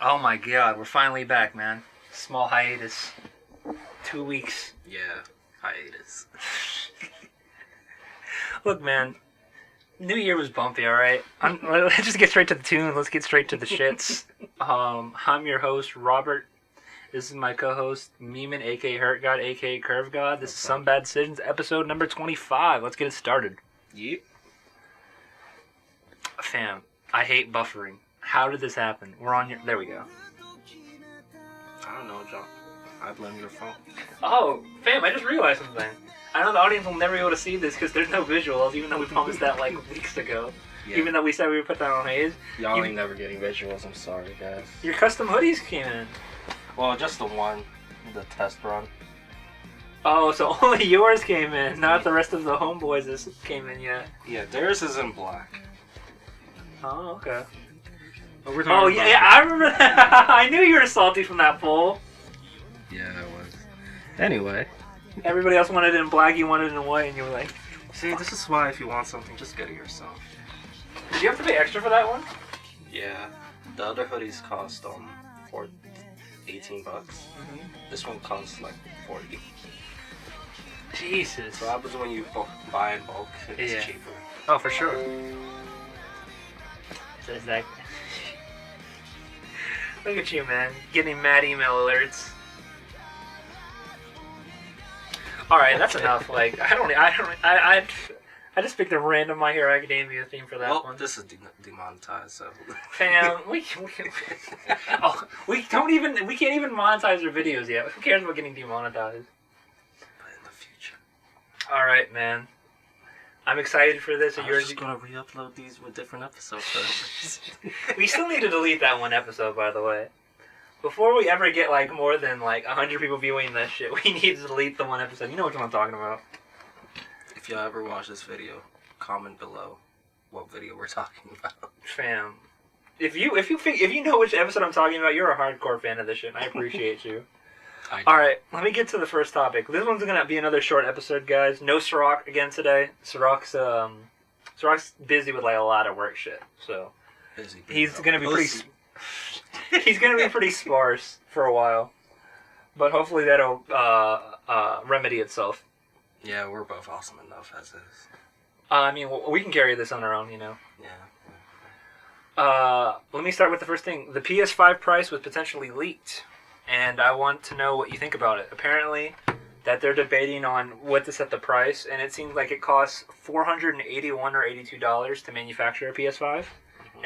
Oh my god, we're finally back, man. Small hiatus. 2 weeks. Yeah, hiatus. Look, man. New Year was bumpy, alright? Let's just get straight to the tune. Let's get straight to the shits. I'm your host, Robert. This is my co-host, Meeman, a.k.a. Hurt God, a.k.a. Curve God. This is Some Bad Decisions, episode number 25. Let's get it started. Yep. Fam, I hate buffering. How did this happen? We're on your... There we go. I don't know, John. I blame your phone. Oh, fam, I just realized something. I know the audience will never be able to see this because there's no visuals, even though we promised that like weeks ago. Yeah. Even though we said we would put that on Hayes. Y'all ain't never getting visuals, I'm sorry, guys. Your custom hoodies came in. Well, just the one. The test run. Oh, so only yours came in, not the rest of the homeboys came in yet. Yeah, theirs is in black. Oh, okay. But we're Oh, yeah, I remember that. I knew you were salty from that poll. Yeah, I was. Anyway. Everybody else wanted it in black, you wanted it in white, and you were like... See, this is why if you want something, just get it yourself. Did you have to pay extra for that one? Yeah. The other hoodies cost, for $18. Mm-hmm. This one costs, like, $40. Jesus. So what happens when you buy in bulk? It's cheaper. Oh, for sure. So is that... Look at you, man. Getting mad email alerts. Alright, that's enough. Like, I just picked a random My Hero Academia theme for that one. Well, this is demonetized, so... Fam, we can't even monetize our videos yet. Who cares about getting demonetized? But in the future. Alright, man. I'm excited for this. I'm just gonna re-upload these with different episodes first. We still need to delete that one episode, by the way. Before we ever get, like, more than, like, 100 people viewing this shit, we need to delete the one episode. You know which one I'm talking about. If y'all ever watch this video, comment below what video we're talking about. Fam. If you know which episode I'm talking about, you're a hardcore fan of this shit, and I appreciate you. Alright, let me get to the first topic. This one's gonna be another short episode, guys. No Ciroc again today. Ciroc's busy with, like, a lot of work shit, so... He's gonna be pretty... He's gonna be pretty sparse for a while, but hopefully that'll remedy itself. Yeah, we're both awesome enough as is. I mean, we can carry this on our own, you know. Yeah. Let me start with the first thing. The PS5 price was potentially leaked, and I want to know what you think about it. Apparently, that they're debating on what to set the price, and it seems like it costs $481 or $82 to manufacture a PS5,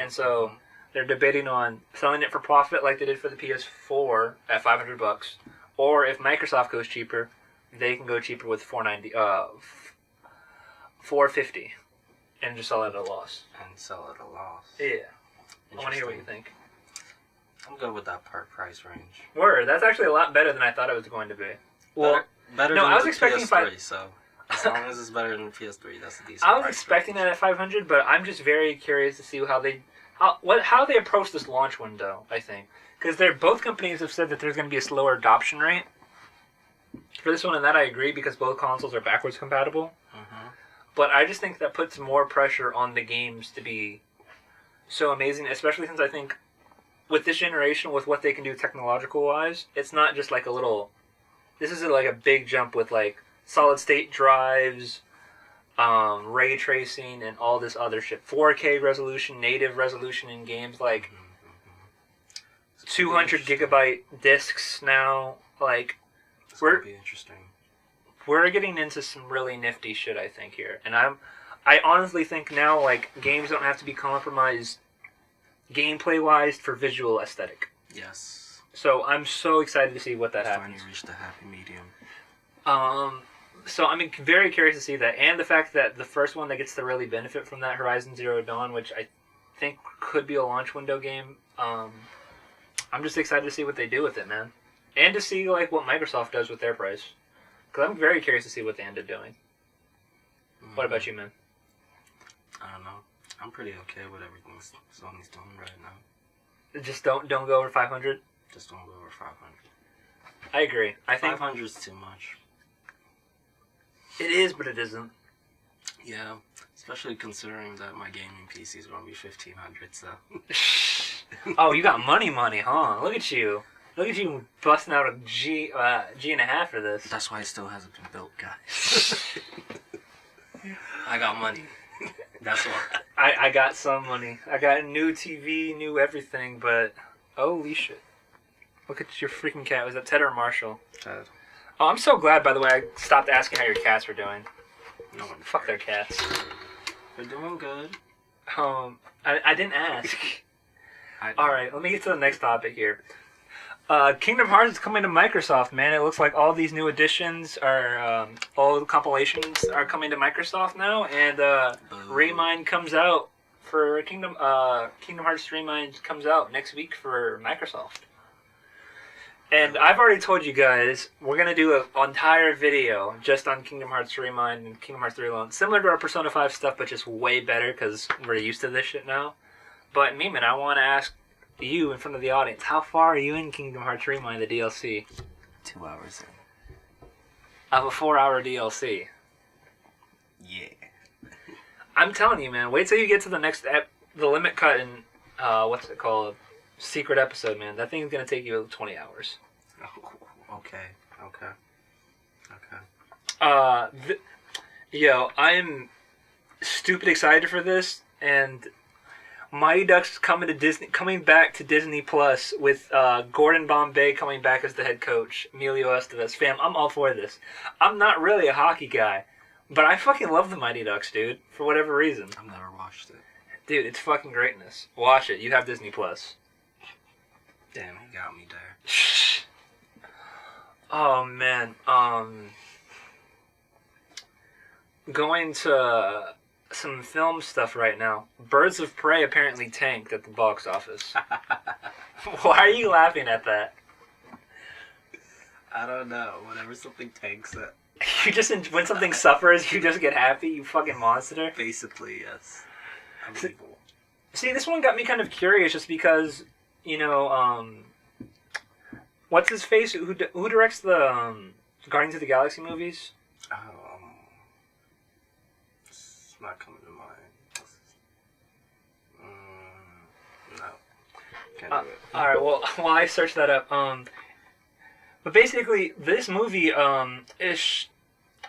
and so. They're debating on selling it for profit like they did for the PS4 at $500, or if Microsoft goes cheaper, they can go cheaper with $450, and just sell it at a loss. And sell it at a loss. Yeah. I want to hear what you think. I'm good with that price range. Word, that's actually a lot better than I thought it was going to be. Well, better than I was expecting PS3, so as long as it's better than PS3, that's a decent. I was expecting that at $500, but I'm just very curious to see how they approach this launch window, I think. Because both companies have said that there's going to be a slower adoption rate for this one, and that I agree because both consoles are backwards compatible. Mm-hmm. But I just think that puts more pressure on the games to be so amazing, especially since I think with this generation, with what they can do technological-wise, it's not just like a little... This is like a big jump with like solid-state drives... ray tracing and all this other shit. 4K resolution, native resolution in games like 200 gigabyte discs now. Like, we're be interesting. We're getting into some really nifty shit, I think, here. And I honestly think now, like, games don't have to be compromised gameplay-wise for visual aesthetic. Yes. So I'm so excited to see what that happens. Finally reached the happy medium. So I'm very curious to see that, and the fact that the first one that gets to really benefit from that, Horizon Zero Dawn, which I think could be a launch window game. I'm just excited to see what they do with it, man, and to see like what Microsoft does with their price, because I'm very curious to see what they end up doing. Mm-hmm. What about you, man? I don't know. I'm pretty okay with everything Sony's doing right now. Just don't go over 500. Just don't go over 500. I agree. I think 500 is too much. It is, but it isn't. Yeah, especially considering that my gaming PC is going to be $1,500, so... Oh, you got money, huh? Look at you. Look at you busting out a G and a half for this. That's why it still hasn't been built, guys. I got money. That's why. I got some money. I got new TV, new everything, but holy shit. Look at your freaking cat. Was that Ted or Marshall? Ted. Oh, I'm so glad, by the way, I stopped asking how your cats were doing. No one. Fuck their cats. They're doing good. I didn't ask. Alright, let me get to the next topic here. Kingdom Hearts is coming to Microsoft, man. It looks like all these new additions are, all the compilations are coming to Microsoft now, and Remind comes out for Kingdom Hearts Remind comes out next week for Microsoft. And I've already told you guys, we're going to do an entire video just on Kingdom Hearts Remind and Kingdom Hearts 3 alone. Similar to our Persona 5 stuff, but just way better because we're used to this shit now. But, Meeman, I want to ask you in front of the audience, how far are you in Kingdom Hearts Remind, the DLC? 2 hours in. Of a 4-hour DLC. Yeah. I'm telling you, man, wait till you get to the next, the limit cut in, what's it called? Secret episode, man. That thing's going to take you 20 hours. Okay. Yo, I'm stupid excited for this, and Mighty Ducks coming back to Disney Plus with Gordon Bombay coming back as the head coach, Emilio Estevez. Fam, I'm all for this. I'm not really a hockey guy, but I fucking love the Mighty Ducks, dude, for whatever reason. I've never watched it. Dude, it's fucking greatness. Watch it. You have Disney Plus. Damn, he got me there. Oh, man. Going to some film stuff right now. Birds of Prey apparently tanked at the box office. Why are you laughing at that? I don't know. Whenever something tanks it. You just, when something suffers, you just get happy, you fucking monster? Basically, yes. I'm evil. See, this one got me kind of curious just because, you know, what's his face? Who directs the Guardians of the Galaxy movies? It's not coming to mind. No. Can't do it. Alright, well, while I search that up, but basically, this movie, is,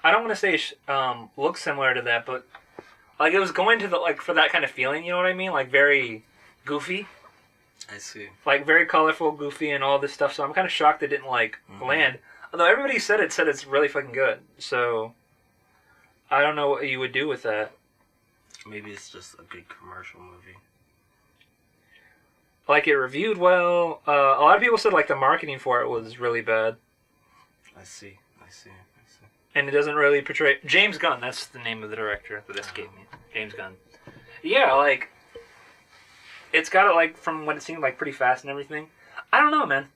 I don't want to say, looks similar to that, but, like, it was going to the, like, for that kind of feeling, you know what I mean? Like, very goofy. I see. Like, very colorful, goofy, and all this stuff, so I'm kind of shocked it didn't, like, land. Although everybody said it's really fucking good, so I don't know what you would do with that. Maybe it's just a good commercial movie. Like, it reviewed well. A lot of people said, like, the marketing for it was really bad. I see. And it doesn't really portray... James Gunn, that's the name of the director that escaped me. James Gunn. Yeah, like, it's got it, like, from what it seemed like, pretty fast and everything. I don't know, man.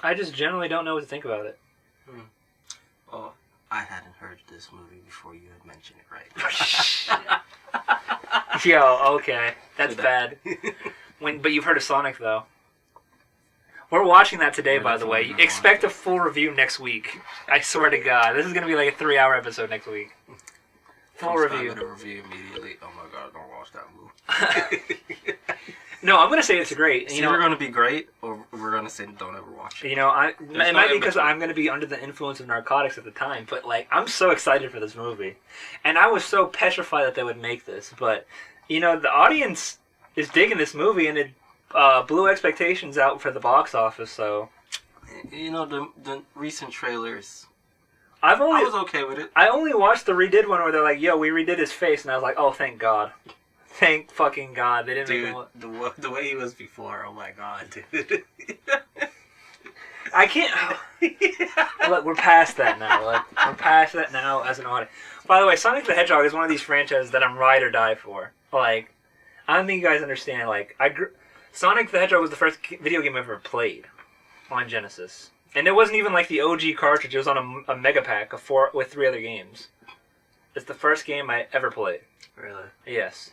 I just generally don't know what to think about it. Well, I hadn't heard this movie before you had mentioned it, right? Yo, okay. That's bad. But you've heard of Sonic, though. We're watching that today, by the way. Expect a full review next week. I swear to God. This is going to be like a 3-hour episode next week. Full review. I'm going to review immediately. Oh my God, don't watch that movie. No, I'm going to say it's great. It's either going to be great, or we're going to say don't ever watch it. You know, it might be because I'm going to be under the influence of narcotics at the time, but, like, I'm so excited for this movie. And I was so petrified that they would make this, but, you know, the audience is digging this movie, and it blew expectations out for the box office, so... You know, the recent trailers... I was okay with it. I only watched the redid one where they're like, yo, we redid his face, and I was like, oh, thank God. Thank fucking God. They didn't make him... the way he was before, oh my God, dude. I can't... Look, we're past that now. We're past that now as an audience. By the way, Sonic the Hedgehog is one of these franchises that I'm ride or die for. Like, I don't think you guys understand, like, Sonic the Hedgehog was the first video game I ever played on Genesis. And it wasn't even like the OG cartridge. It was on a mega pack with 3 other games. It's the first game I ever played. Really? Yes.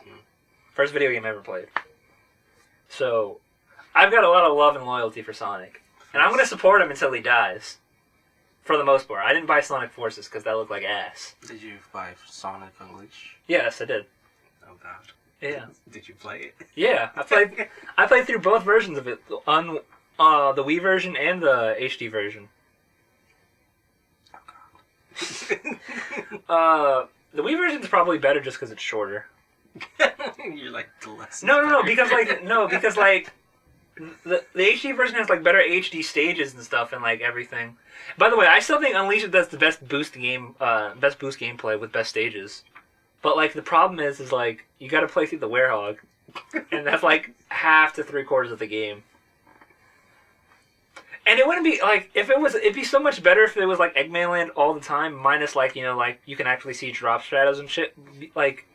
First video game I ever played. So, I've got a lot of love and loyalty for Sonic. And I'm going to support him until he dies. For the most part. I didn't buy Sonic Forces because that looked like ass. Did you buy Sonic Unleashed? Yes, I did. Oh God. Yeah. Did you play it? Yeah, I played through both versions of it on the Wii version and the HD version. The Wii version's probably better just because it's shorter. You're like the less. No, because like the HD version has like better HD stages and stuff and like everything. By the way, I still think Unleashed does the best boost gameplay with best stages. But like the problem is like you got to play through the Werehog, and that's like half to 3/4 of the game. And it wouldn't be like it'd be so much better if it was like Eggman Land all the time, minus like like you can actually see drop shadows and shit. Like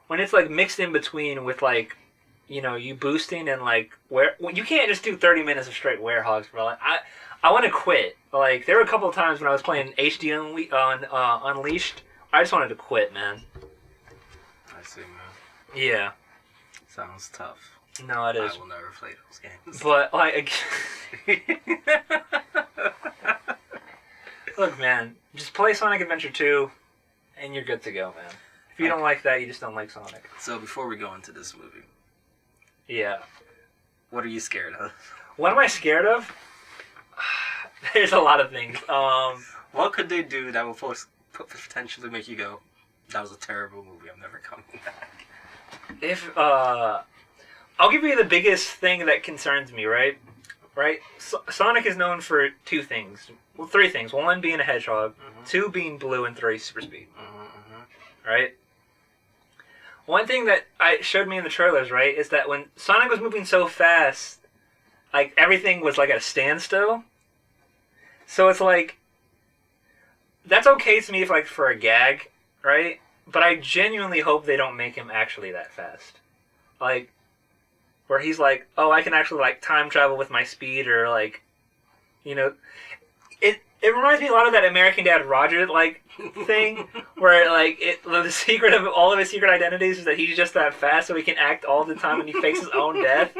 when it's like mixed in between with like you boosting and like you can't just do 30 minutes of straight Werehogs, bro. Like, I want to quit. Like there were a couple of times when I was playing HD Unleashed, I just wanted to quit, man. I see, man. Yeah. Sounds tough. No, it is. I will never play those games. But like, look, man, just play Sonic Adventure 2, and you're good to go, man. If you don't like that, you just don't like Sonic. So before we go into this movie, yeah, what are you scared of? What am I scared of? There's a lot of things. What could they do that will potentially make you go, "That was a terrible movie. I'm never coming back"? I'll give you the biggest thing that concerns me, right? Sonic is known for two things. Well, three things. One, being a hedgehog. Mm-hmm. Two, being blue. And three, super speed. Mm-hmm. Right? One thing that showed me in the trailers, right, is that when Sonic was moving so fast, like, everything was, like, at a standstill. So it's like, that's okay to me if, like, for a gag, right? But I genuinely hope they don't make him actually that fast. Like, where he's like, oh, I can actually, like, time travel with my speed, or, like, it reminds me a lot of that American Dad Roger, like, thing, where, like, the secret of all of his secret identities is that he's just that fast so he can act all the time and he fakes his own death.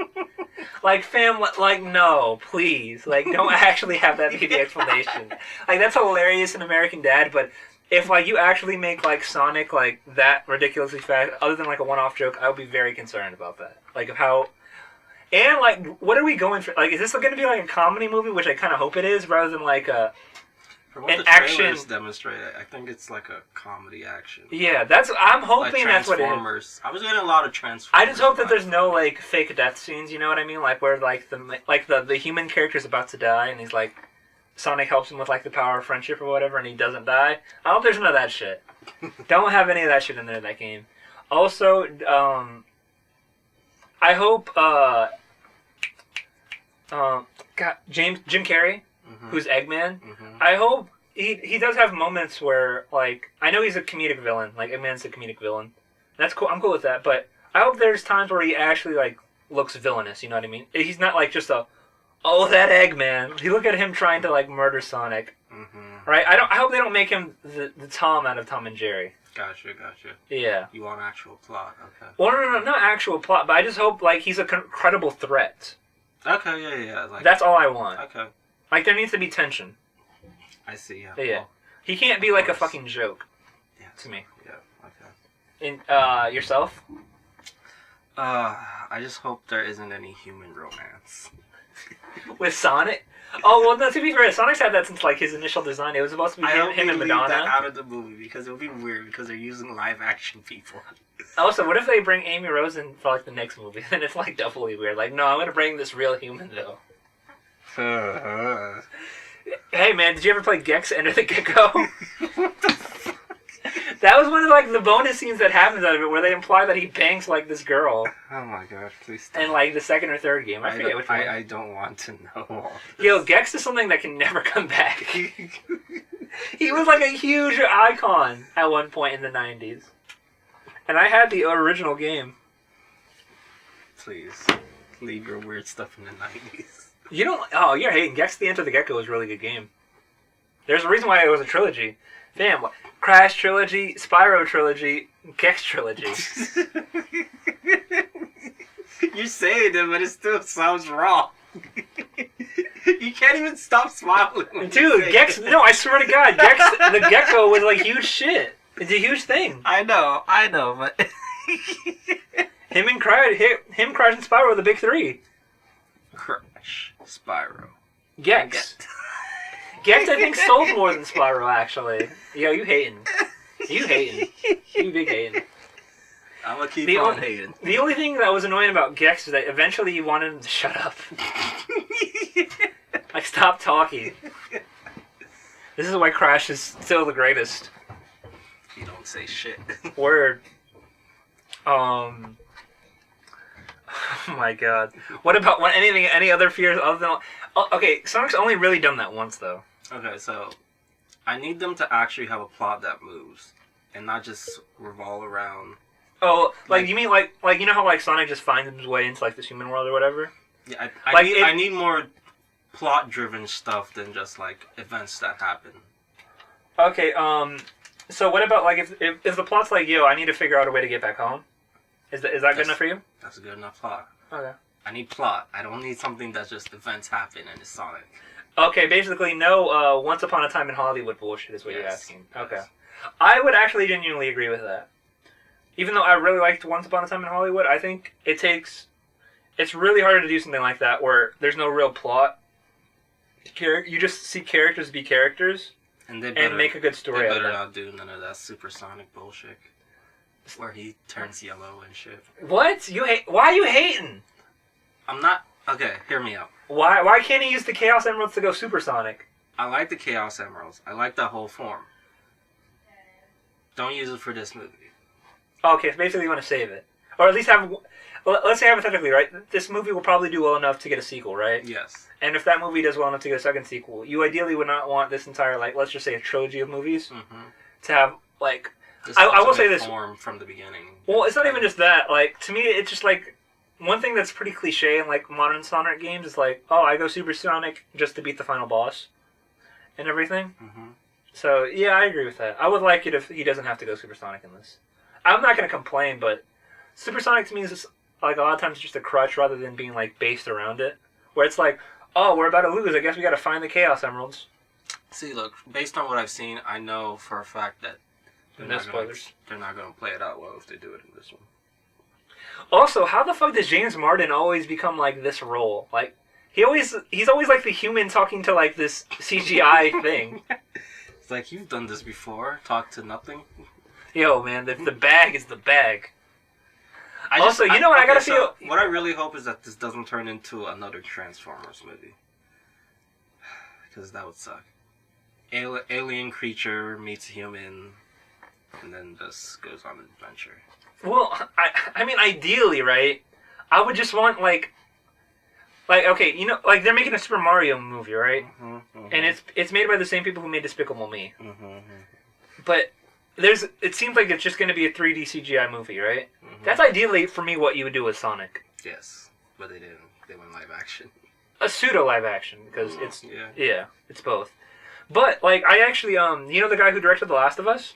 Like, fam, like, no, please. Like, don't actually have that be the explanation. Like, that's hilarious in American Dad, but if, like, you actually make, like, Sonic, like, that ridiculously fast, other than, like, a one-off joke, I would be very concerned about that. Like, of how... And, like, what are we going for? Like, is this going to be, like, a comedy movie, which I kind of hope it is, rather than, like, from what the trailers demonstrate, I think it's, like, a comedy action. Yeah, I'm hoping like that's what it is. Transformers. I was getting a lot of Transformers. I just hope that there's no, like, fake death scenes, you know what I mean? Like, where, like, the human character's about to die, and he's, like... Sonic helps him with, like, the power of friendship or whatever, and he doesn't die. I hope there's none of that shit. Don't have any of that shit in there in that game. Also, I hope, Jim Carrey, who's Eggman, I hope he does have moments where, like, I know he's a comedic villain, like, Eggman's a comedic villain. That's cool, I'm cool with that, but I hope there's times where he actually, like, looks villainous, you know what I mean? He's not, like, just oh, that Eggman. You look at him trying to, like, murder Sonic. Mm-hmm. Right? I hope they don't make him the Tom out of Tom and Jerry. Gotcha. Yeah. You want actual plot, okay. Well, no, not actual plot, but I just hope, like, he's a credible threat. Okay, yeah. Like, that's all I want. Okay. Like, there needs to be tension. I see, yeah. Yeah. Well, he can't be, like, a fucking joke. Yeah. To me. Yeah, okay. And, yourself? I just hope there isn't any human romance. With Sonic? Oh, well, no, to be fair, Sonic's had that since, like, his initial design. It was supposed to be him and Madonna. That out of the movie, because it would be weird, because they're using live-action people. Also, what if they bring Amy Rose in for, like, the next movie? Then it's, like, doubly weird. Like, no, I'm going to bring this real human, though. Hey, man, did you ever play Gex Enter the Gecko? What the fuck? That was one of, like, the bonus scenes that happens out of it, where they imply that he bangs, like, this girl. Oh my gosh, please stop. In, like, the second or third game. I forget which one. I don't want to know all this. Yo, Gex is something that can never come back. He was, like, a huge icon at one point in the 90s. And I had the original game. Please, leave your weird stuff in the 90s. You don't... Oh, you're hating. Gex the Enter the Gecko was a really good game. There's a reason why it was a trilogy. Damn, Crash Trilogy, Spyro Trilogy, Gex Trilogy. You're saying it, but it still sounds wrong. You can't even stop smiling. Dude, Gex... No, I swear to God, Gex the Gecko was, like, huge shit. It's a huge thing. I know, but... Him, Crash, and Spyro are the big three. Crash, Spyro, Gex. Gex, I think, sold more than Spyro, actually. Yo, you hating. You hating. You big hating. I'm gonna keep on hating. The only thing that was annoying about Gex is that eventually you wanted him to shut up. Like, stop talking. This is why Crash is still the greatest. You don't say shit. Word. Oh my god. What about any other fears other than... Oh, okay, Sonic's only really done that once, though. Okay, so I need them to actually have a plot that moves and not just revolve around... Oh, like you mean like you know how like Sonic just finds his way into like this human world or whatever? Yeah, I need more plot-driven stuff than just like events that happen. Okay, so what about like if the plot's like, yo, I need to figure out a way to get back home? Is that good enough for you? That's a good enough plot. Okay. I need plot. I don't need something that just events happen and it's Sonic. Okay, basically no Once Upon a Time in Hollywood bullshit is what you're asking. Okay. Yes. I would actually genuinely agree with that. Even though I really liked Once Upon a Time in Hollywood, I think it's really hard to do something like that where there's no real plot. You just see characters be characters and make a good story out of it. They better not do none of that supersonic bullshit where he turns yellow and shit. What? Why are you hating? I'm not... Okay, hear me out. Why can't he use the Chaos Emeralds to go supersonic? I like the Chaos Emeralds. I like that whole form. Don't use it for this movie. Okay, so basically you want to save it. Or at least have... Let's say hypothetically, right? This movie will probably do well enough to get a sequel, right? Yes. And if that movie does well enough to get a second sequel, you ideally would not want this entire, like, let's just say a trilogy of movies to have, like... I will say this... form from the beginning. Well, it's not even just that. Like, to me, it's just, like... One thing that's pretty cliche in, like, modern Sonic games is, like, oh, I go supersonic just to beat the final boss. And everything. So, yeah, I agree with that. I would like it if he doesn't have to go supersonic in this. I'm not going to complain, but supersonic to me is just, like, a lot of times just a crutch rather than being, like, based around it. Where it's like, oh, we're about to lose. I guess we got to find the Chaos Emeralds. See, look, based on what I've seen, I know for a fact that no spoilers. They're not going to play it out well if they do it in this one. Also, how the fuck does James Martin always become, like, this role? Like, he's always, like, the human talking to, like, this CGI thing. It's like, you've done this before. Talk to nothing. Yo, man, the bag is the bag. I gotta feel... What I really hope is that this doesn't turn into another Transformers movie. Because that would suck. Alien creature meets human, and then just goes on an adventure. Well, I mean, ideally, right? I would just want, like, okay, you know, like, they're making a Super Mario movie, right? And it's made by the same people who made Despicable Me. But... it seems like it's just going to be a 3D CGI movie, right? That's ideally, for me, what you would do with Sonic. Yes, but they didn't. They went live action. A pseudo live action, because it's it's both. But like, I actually you know the guy who directed The Last of Us?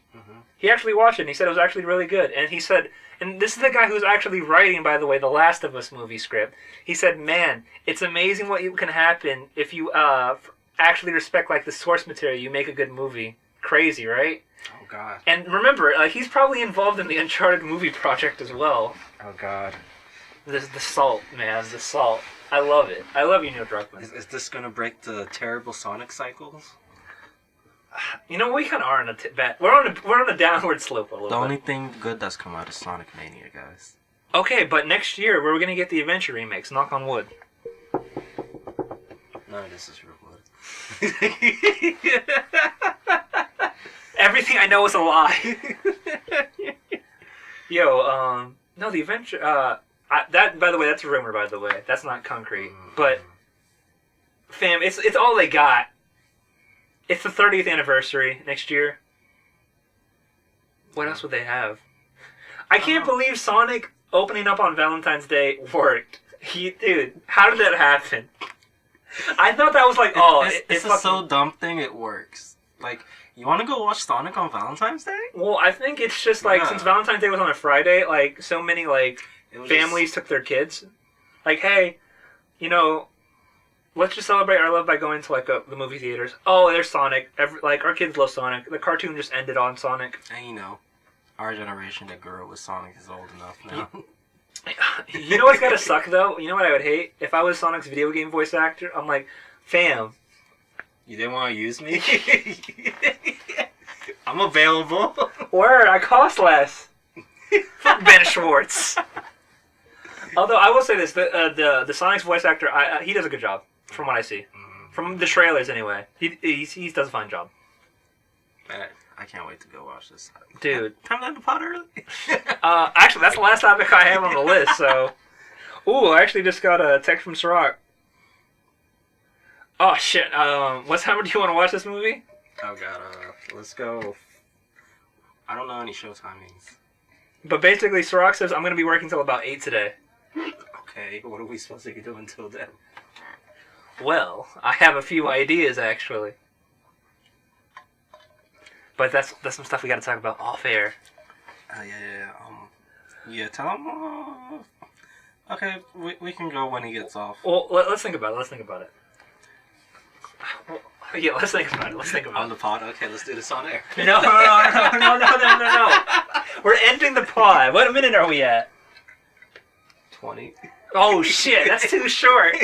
He actually watched it and he said it was actually really good. And he said, and this is the guy who's actually writing, by the way, the Last of Us movie script. He said, man, it's amazing what can happen if you actually respect like the source material. You make a good movie. Crazy, right? Oh, God. And remember, he's probably involved in the Uncharted movie project as well. Oh, God. The salt, man. The salt. I love it. I love you, Neil Druckmann. Is this going to break the terrible Sonic cycles? You know, we kind of are on we're on a downward slope a little bit. The only thing good that's come out is Sonic Mania, guys. Okay, but next year, we're going to get the Adventure remakes. Knock on wood. No, this is real wood. Everything I know is a lie. Yo, no, the Adventure, that, by the way, that's a rumor, by the way. That's not concrete. But, fam, it's all they got. It's the 30th anniversary next year. What else would they have? I can't believe Sonic opening up on Valentine's Day worked. Dude, how did that happen? I thought that was like, it's a so dumb thing, it works. Like, you want to go watch Sonic on Valentine's Day? Well, I think it's just like, since Valentine's Day was on a Friday, like, so many, like, families took their kids. Like, hey, you know, let's just celebrate our love by going to, like, the movie theaters. Oh, there's Sonic. Our kids love Sonic. The cartoon just ended on Sonic. And, you know, our generation that grew up with Sonic is old enough now. You know what's gotta suck though? You know what I would hate? If I was Sonic's video game voice actor, I'm like, fam. You didn't want to use me? I'm available. Word, I cost less. Fuck Ben Schwartz. Although I will say this, the Sonic's voice actor, he does a good job from what I see, from the trailers anyway. He does a fine job. Man, I can't wait to go watch this. Dude, time down the pot early. actually, that's the last topic I have on the list. So, ooh, I actually just got a text from Ciroc. Oh shit! What time do you want to watch this movie? Oh god, let's go. I don't know any show timings. But basically, Ciroc says I'm gonna be working till about 8 today. Okay, what are we supposed to do until then? Well, I have a few ideas actually. But that's some stuff we gotta talk about off air. Yeah, tell him. Okay, we can go when he gets off. Well, let's think about it. Well, yeah, let's think about it. On the pod? Okay, let's do this on air. No. We're ending the pod. What minute are we at? 20. Oh shit, that's too short.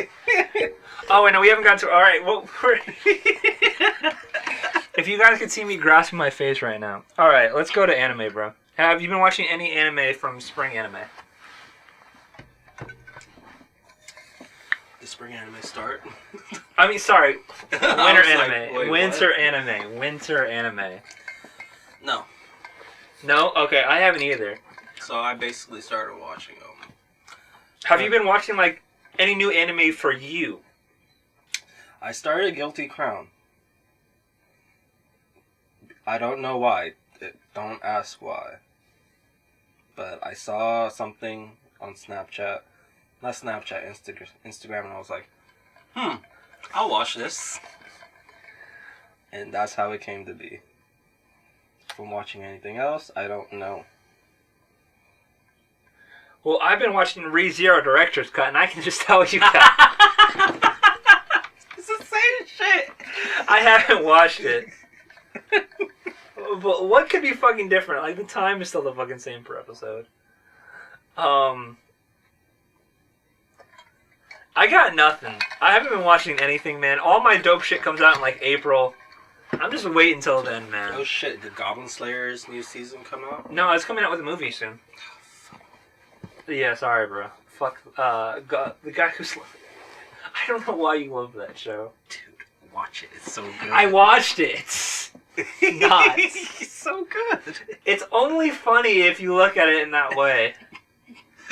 Oh, wait, no, we haven't got to. All right, well, if you guys could see me grasping my face right now. All right, let's go to anime, bro. Have you been watching any anime from Spring Anime? The spring anime start? I mean, sorry, winter anime. Like, wait, Winter anime. No. No? Okay, I haven't either. So I basically started watching them. Have you been watching, like, any new anime for you? I started Guilty Crown. I don't know why. Don't ask why. But I saw something on Snapchat. Not Snapchat, Instagram, and I was like, I'll watch this. And that's how it came to be. From watching anything else, I don't know. Well, I've been watching ReZero Director's Cut, and I can just tell you that. It's the same shit. I haven't watched it. But what could be fucking different? Like, the time is still the fucking same per episode. I got nothing. I haven't been watching anything, man. All my dope shit comes out in, like, April. I'm just waiting until then, man. Oh shit, did Goblin Slayer's new season come out? No, it's coming out with a movie soon. Yeah, sorry, bro. Fuck, the guy who's... I don't know why you love that show. Dude, watch it. It's so good. I watched it. It's not. It's so good. It's only funny if you look at it in that way.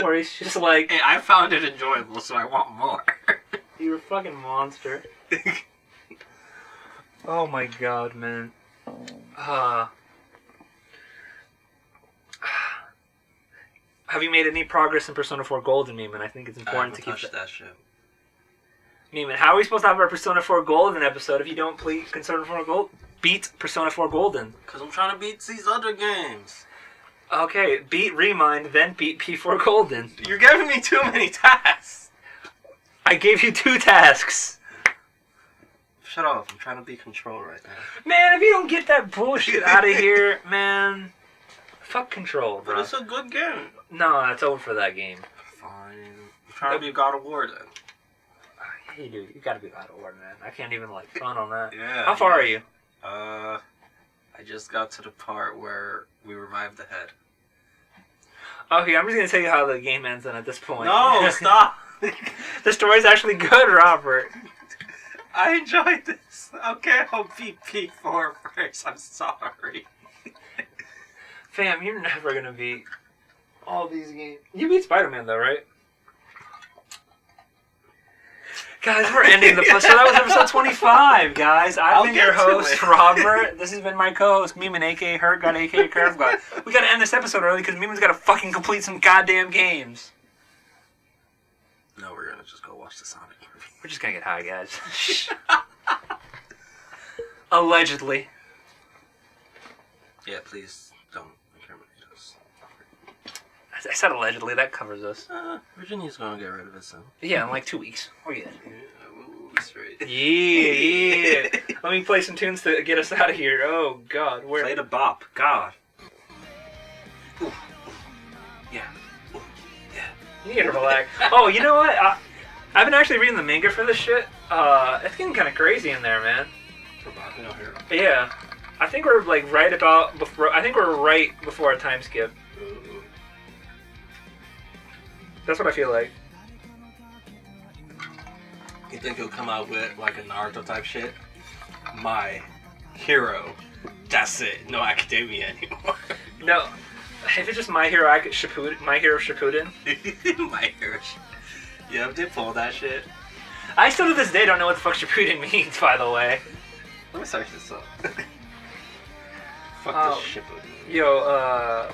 Where he's just like... Hey, I found it enjoyable, so I want more. You're a fucking monster. Oh my god, man. Have you made any progress in Persona 4 Golden, Meeman? I think it's important to keep that shit. Meeman, how are we supposed to have our Persona 4 Golden episode if you don't beat Persona 4 Golden? Because I'm trying to beat these other games. Okay, beat Remind, then beat P4 Golden. You're giving me too many tasks. I gave you 2 tasks. Shut up, I'm trying to be Control right now. Man, if you don't get that bullshit out of here, man. Fuck Control, bro. But it's a good game. No, it's over for that game. Fine. I'm trying to be God of War then. Hey, dude, you gotta be God of War, man. I can't even, like, fun on that. Yeah. How far are you? I just got to the part where we revived the head. Okay, I'm just gonna tell you how the game ends then at this point. No, stop! The story's actually good, Robert. I enjoyed this. Okay, I'll beat P4 first. I'm sorry. Fam, you're never gonna beat all these games. You beat Spider-Man though, right? Guys, we're ending the... So that was episode 25, guys. I've been your host, Robert. This has been my co-host, Meeman, a.k.a. Hurt God, a.k.a. Curve God. We gotta end this episode early because Meeman's gotta fucking complete some goddamn games. No, we're gonna just go watch the Sonic movie. We're just gonna get high, guys. Allegedly. Yeah, please don't incriminate us. I said allegedly. That covers us. Virginia's gonna get rid of it soon. Yeah, in like 2 weeks. We're good. Yeah, we'll be straight. Yeah. Let me play some tunes to get us out of here. Oh, God. Where? Play the bop. God. Ooh. Yeah. Ooh. Yeah. You need to relax. Oh, you know what? I've been actually reading the manga for this shit. It's getting kind of crazy in there, man. Boku no Hero. Yeah. I think we're like right about before. I think we're right before a time skip. Ooh. That's what I feel like. You think he'll come out with like a Naruto type shit? My hero. That's it. No academia anymore. No, if it's just My Hero Shippuden, My Hero Shippuden. My hero. Yeah, they pull that shit. I still to this day don't know what the fuck Shippuden means. By the way. Let me search this up. Fuck Oh. this Shippuden. Yo,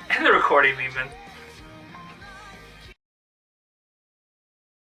end the recording, Meeman.